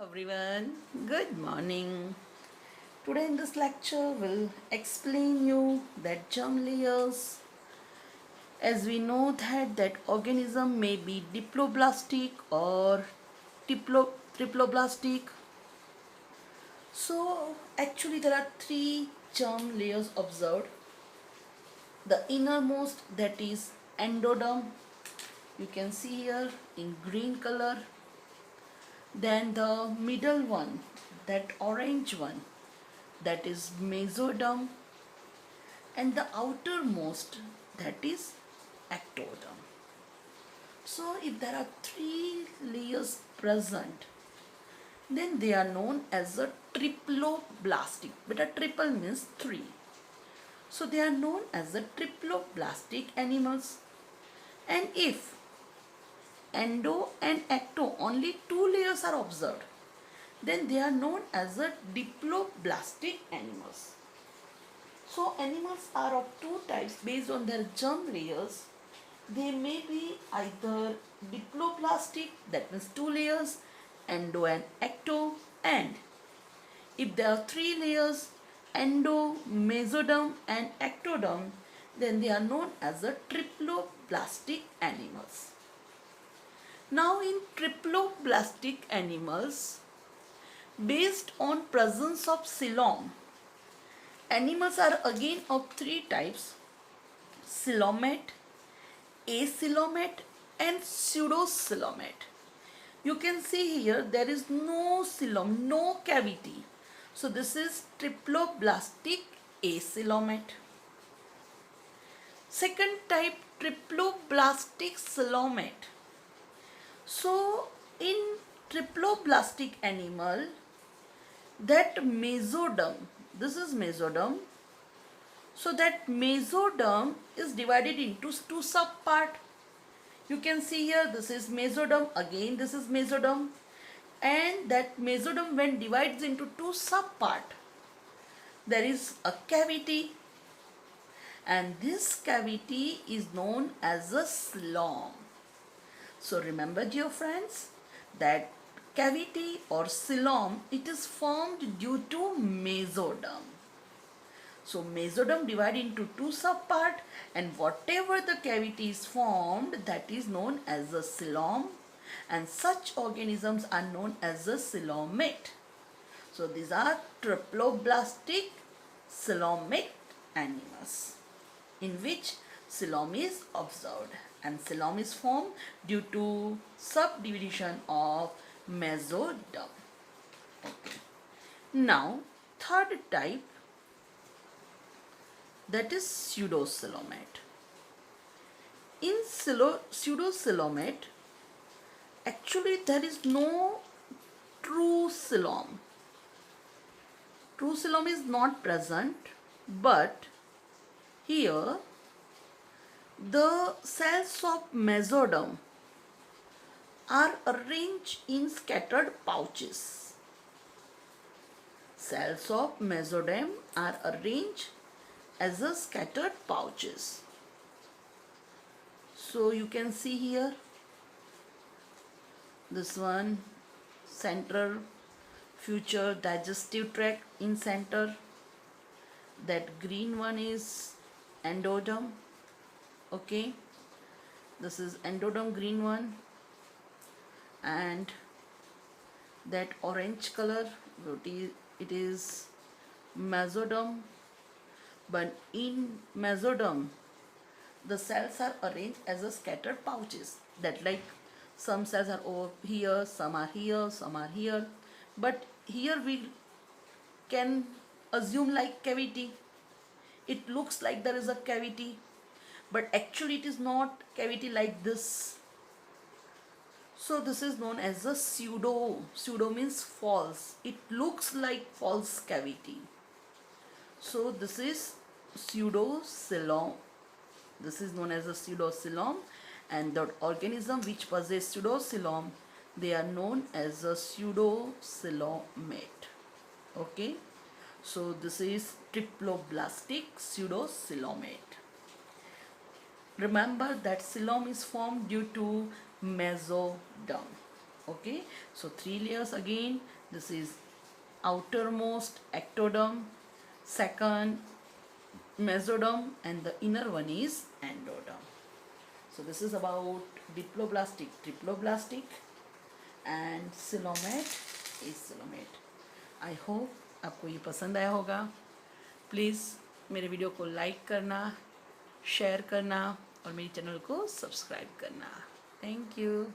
Everyone, good morning. Today in this lecture we'll explain you that germ layers, as we know that organism may be diploblastic or triploblastic. So actually there are three germ layers observed. The innermost, that is endoderm, you can see here in green color. Then the middle one, that orange one, that is mesoderm, and the outermost, that is ectoderm. So if there are three layers present, then they are known as a triploblastic. But a triple means three. So they are known as the triploblastic animals. And if endo and ecto only two layers are observed, then they are known as the diploblastic animals. So animals are of two types based on their germ layers. They may be either diploblastic, that means two layers, endo and ecto, and if there are three layers, endo, mesoderm and ectoderm, then they are known as the triploblastic animals. Now in triploblastic animals, based on presence of coelom, animals are again of three types: coelomate, acoelomate and pseudocoelomate. You can see here there is no coelom, no cavity. So this is triploblastic acoelomate. Second type, triploblastic coelomate. So in triploblastic animal, that mesoderm, this is mesoderm. So that mesoderm is divided into two subpart. You can see here this is mesoderm, again this is mesoderm, and that mesoderm when divides into two subpart, there is a cavity, and this cavity is known as a coelom. So remember, dear friends, that cavity or coelom, it is formed due to mesoderm. So mesoderm divided into two subpart, and whatever the cavity is formed, that is known as a coelom, and such organisms are known as a coelomate. So these are triploblastic coelomate animals in which coelom is observed, and coelom is formed due to subdivision of mesoderm. Okay. Now third type, that is pseudocoelomate. In pseudocoelomate, actually there is no true coelom. True coelom is not present, but here the cells of mesoderm are arranged in scattered pouches. Cells of mesoderm are arranged as a scattered pouches. So you can see here this one, central future digestive tract in center. That green one is endoderm. Okay, this is endoderm, green one, and that orange color, it is mesoderm. But in mesoderm, the cells are arranged as a scattered pouches, that like some cells are over here, some are here, some are here, but here we can assume like cavity. It looks like there is a cavity, but actually it is not cavity like this. So this is known as a pseudo means false, it looks like false cavity. So this is pseudocoelom. This is known as a pseudocoelom, and the organism which possess pseudocoelom, they are known as a pseudocoelomate. Okay, so this is triploblastic pseudocoelomate. Remember that coelom is formed due to mesoderm. Okay, so 3 layers again. This is outermost ectoderm, second mesoderm, and the inner one is endoderm. So this is about diploblastic, triploblastic, and coelomate is coelomate. I hope आपको ये पसंद आया होगा. Please मेरे video को like करना, share करना और मेरी चैनल को सब्सक्राइब करना. Thank you.